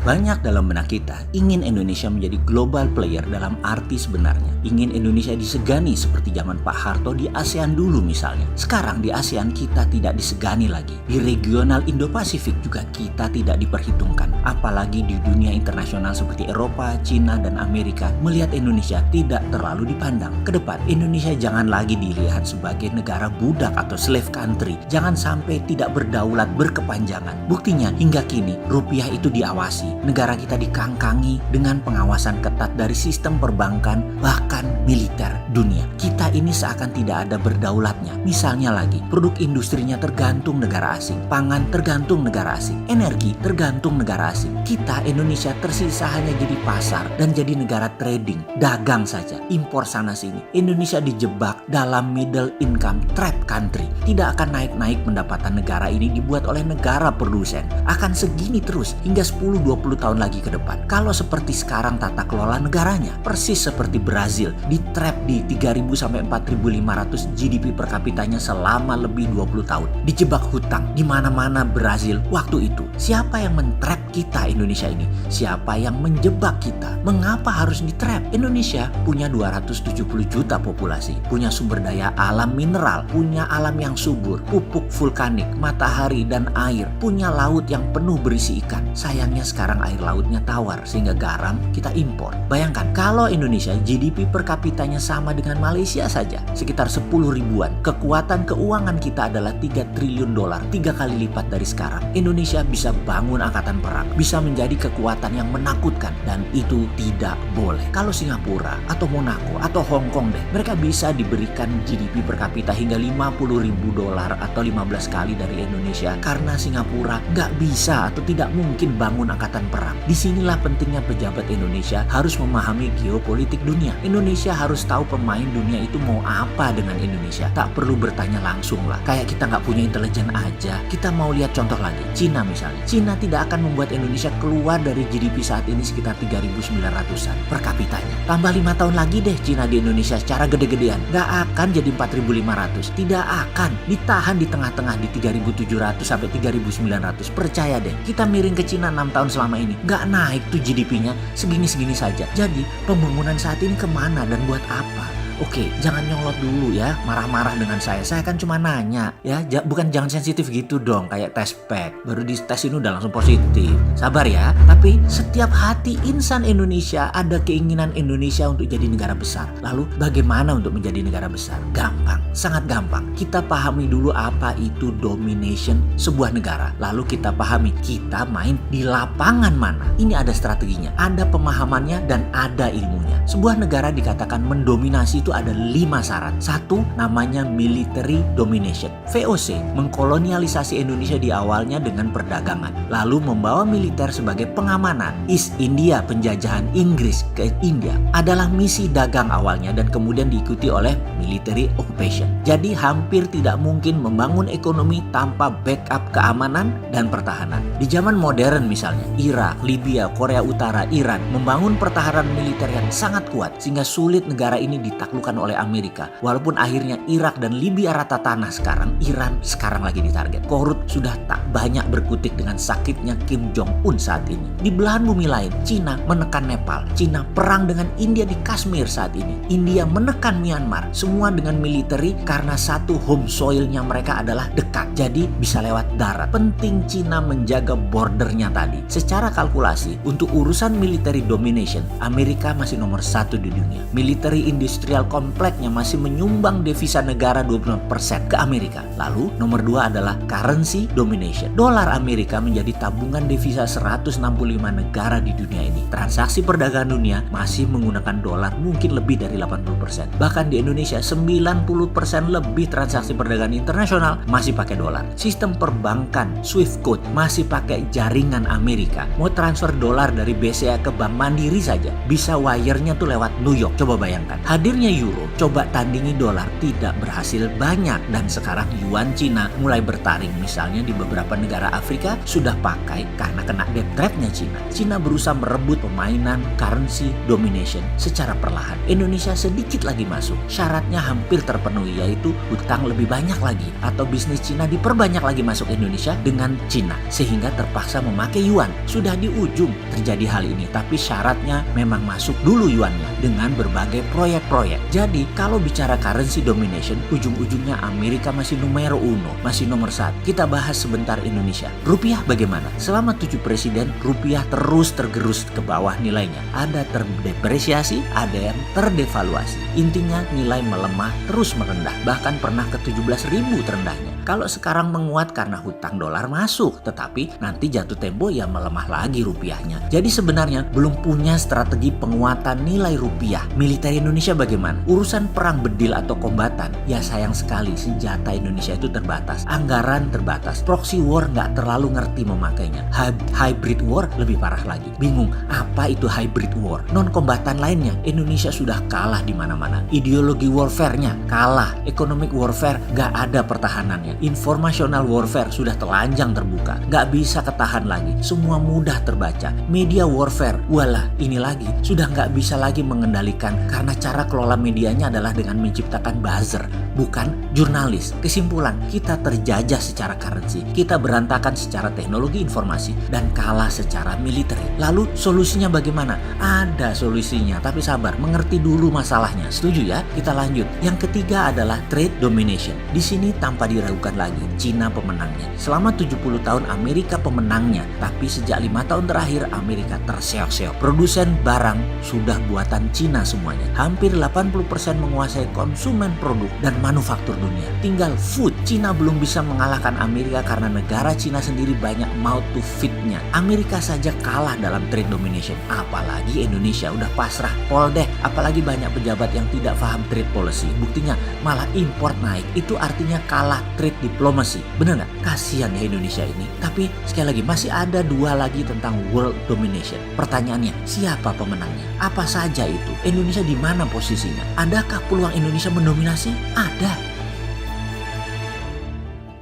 Banyak dalam benak kita ingin Indonesia menjadi global player dalam arti sebenarnya. Ingin Indonesia disegani seperti zaman Pak Harto di ASEAN dulu misalnya. Sekarang di ASEAN kita tidak disegani lagi. Di regional Indo-Pasifik juga kita tidak diperhitungkan. Apalagi di dunia internasional seperti Eropa, Cina, dan Amerika melihat Indonesia tidak terlalu dipandang. Kedepan Indonesia jangan lagi dilihat sebagai negara budak atau slave country. Jangan sampai tidak berdaulat berkepanjangan. Buktinya hingga kini rupiah itu diawasi. Negara kita dikangkangi dengan pengawasan ketat dari sistem perbankan bahkan militer dunia. Kita ini seakan tidak ada berdaulatnya. Misalnya lagi, produk industrinya tergantung negara asing, pangan tergantung negara asing, energi tergantung negara asing. Kita Indonesia tersisa hanya jadi pasar dan jadi negara trading, dagang saja, impor sana sini. Indonesia dijebak dalam middle income trap country. Tidak akan naik-naik pendapatan negara ini dibuat oleh negara produsen. Akan segini terus hingga 10-20 tahun lagi ke depan. Kalau seperti sekarang tata kelola negaranya, persis seperti Brazil, di trap di 3.000 sampai 4.500 GDP per kapitanya selama lebih 20 tahun. Dijebak hutang di mana-mana Brazil waktu itu. Siapa yang mentrap kita Indonesia ini? Siapa yang menjebak kita? Mengapa harus ditrap? Indonesia punya 270 juta populasi, punya sumber daya alam mineral, punya alam yang subur, pupuk vulkanik, matahari dan air, punya laut yang penuh berisi ikan. Sayangnya sekarang air lautnya tawar sehingga garam kita impor. Bayangkan kalau Indonesia GDP per kapitanya sama dengan Malaysia saja, sekitar 10 ribuan. Kekuatan keuangan kita adalah 3 triliun dolar, 3 kali lipat dari sekarang. Indonesia bisa bangun angkatan perang, bisa menjadi kekuatan yang menakutkan, dan itu tidak boleh. Kalau Singapura atau Monaco atau Hong Kong deh, mereka bisa diberikan GDP per kapita hingga 50 ribu dolar atau 15 kali dari Indonesia karena Singapura nggak bisa atau tidak mungkin bangun angkatan perang. Disinilah pentingnya pejabat Indonesia harus memahami geopolitik dunia. Indonesia harus tahu pemain dunia itu mau apa dengan Indonesia. Tak perlu bertanya langsung lah. Kayak kita nggak punya intelijen aja. Kita mau lihat contoh lagi. Cina misalnya. Cina tidak akan membuat Indonesia keluar dari GDP saat ini sekitar 3.900-an per kapitanya. Tambah 5 tahun lagi deh Cina di Indonesia secara gede-gedean. Nggak akan jadi 4.500. Tidak akan. Ditahan di tengah-tengah di 3.700 sampai 3.900. Percaya deh. Kita miring ke Cina 6 tahun selama ini. Nggak naik tuh GDP-nya. Segini-segini saja. Jadi pembangunan saat ini kemana dan buat apa? Oke, jangan nyolot dulu ya, marah-marah dengan saya. Saya kan cuma nanya ya, bukan jangan sensitif gitu dong, kayak tes pack. Baru di tes ini udah langsung positif. Sabar ya, tapi setiap hati insan Indonesia ada keinginan Indonesia untuk jadi negara besar. Lalu bagaimana untuk menjadi negara besar? Gampang, sangat gampang. Kita pahami dulu apa itu domination sebuah negara. Lalu kita pahami kita main di lapangan mana. Ini ada strateginya, ada pemahamannya dan ada ilmunya. Sebuah negara dikatakan mendominasi itu ada 5 syarat. 1, namanya military domination. VOC mengkolonialisasi Indonesia di awalnya dengan perdagangan, lalu membawa militer sebagai pengamanan. East India, penjajahan Inggris ke India adalah misi dagang awalnya dan kemudian diikuti oleh military occupation. Jadi hampir tidak mungkin membangun ekonomi tanpa backup keamanan dan pertahanan. Di zaman modern misalnya, Irak, Libya, Korea Utara, Iran membangun pertahanan militer yang sangat kuat sehingga sulit negara ini ditaklukkan oleh Amerika. Walaupun akhirnya Irak dan Libya rata tanah sekarang, Iran sekarang lagi ditarget. Korut sudah tak banyak berkutik dengan sakitnya Kim Jong-un saat ini. Di belahan bumi lain, Cina menekan Nepal. Cina perang dengan India di Kashmir saat ini. India menekan Myanmar. Semua dengan militeri karena satu home soilnya mereka adalah dekat. Jadi bisa lewat darat. Penting Cina menjaga bordernya tadi. Secara kalkulasi, untuk urusan military domination, Amerika masih nomor 1 di dunia. Military industrial kompleknya masih menyumbang devisa negara 25% ke Amerika. Lalu nomor 2 adalah currency domination. Dolar Amerika menjadi tabungan devisa 165 negara di dunia ini. Transaksi perdagangan dunia masih menggunakan dolar mungkin lebih dari 80%. Bahkan di Indonesia 90% lebih transaksi perdagangan internasional masih pakai dolar. Sistem perbankan Swift Code masih pakai jaringan Amerika. Mau transfer dolar dari BCA ke Bank Mandiri saja bisa wire-nya tuh lewat New York. Coba bayangkan. Hadirnya euro, coba tandingi dolar, tidak berhasil banyak. Dan sekarang yuan Cina mulai bertaring, misalnya di beberapa negara Afrika sudah pakai karena kena debt trap-nya Cina. Cina berusaha merebut permainan currency domination secara perlahan. Indonesia sedikit lagi masuk, syaratnya hampir terpenuhi, yaitu hutang lebih banyak lagi atau bisnis Cina diperbanyak lagi masuk Indonesia dengan Cina, sehingga terpaksa memakai yuan. Sudah di ujung terjadi hal ini, tapi syaratnya memang masuk dulu yuannya dengan berbagai proyek-proyek. Jadi kalau bicara currency domination, ujung-ujungnya Amerika masih numero uno, masih nomor 1. Kita bahas sebentar Indonesia. Rupiah bagaimana? Selama 7 presiden, rupiah terus tergerus ke bawah nilainya. Ada terdepresiasi, ada yang terdevaluasi. Intinya nilai melemah terus merendah, bahkan pernah ke 17.000 terendahnya. Kalau sekarang menguat karena hutang dolar masuk, tetapi nanti jatuh tempo ya melemah lagi rupiahnya. Jadi sebenarnya belum punya strategi penguatan nilai rupiah. Militer Indonesia bagaimana? Urusan perang bedil atau kombatan, ya sayang sekali senjata Indonesia itu terbatas, anggaran terbatas, proxy war nggak terlalu ngerti memakainya, hybrid war lebih parah lagi. Bingung apa itu hybrid war? Non kombatan lainnya Indonesia sudah kalah di mana-mana. Ideologi warfare-nya kalah, economic warfare nggak ada pertahanannya. Informational warfare sudah telanjang terbuka, nggak bisa ketahan lagi, semua mudah terbaca. Media warfare, walah ini lagi, sudah nggak bisa lagi mengendalikan karena cara kelola medianya adalah dengan menciptakan buzzer, bukan jurnalis. Kesimpulan, kita terjajah secara currency, kita berantakan secara teknologi informasi, dan kalah secara militer. Lalu solusinya bagaimana? Ada solusinya, tapi sabar, mengerti dulu masalahnya. Setuju ya? Kita lanjut. Yang ketiga adalah trade domination. Di sini tanpa diragukan lagi, Cina pemenangnya. Selama 70 tahun Amerika pemenangnya, tapi sejak 5 tahun terakhir Amerika terseok-seok. Produsen barang sudah buatan Cina semuanya. Hampir 80% menguasai konsumen produk dan manufaktur dunia. Tinggal food. Cina belum bisa mengalahkan Amerika karena negara Cina sendiri banyak mouth to feed-nya. Amerika saja kalah dalam trade domination, apalagi Indonesia udah pasrah pol deh. Apalagi banyak pejabat yang tidak paham trade policy. Buktinya malah import naik. Itu artinya kalah trade diplomasi. Bener nggak? Kasihan ya Indonesia ini. Tapi sekali lagi masih ada 2 lagi tentang world domination. Pertanyaannya, siapa pemenangnya? Apa saja itu? Indonesia di mana posisinya? Adakah peluang Indonesia mendominasi? Ada.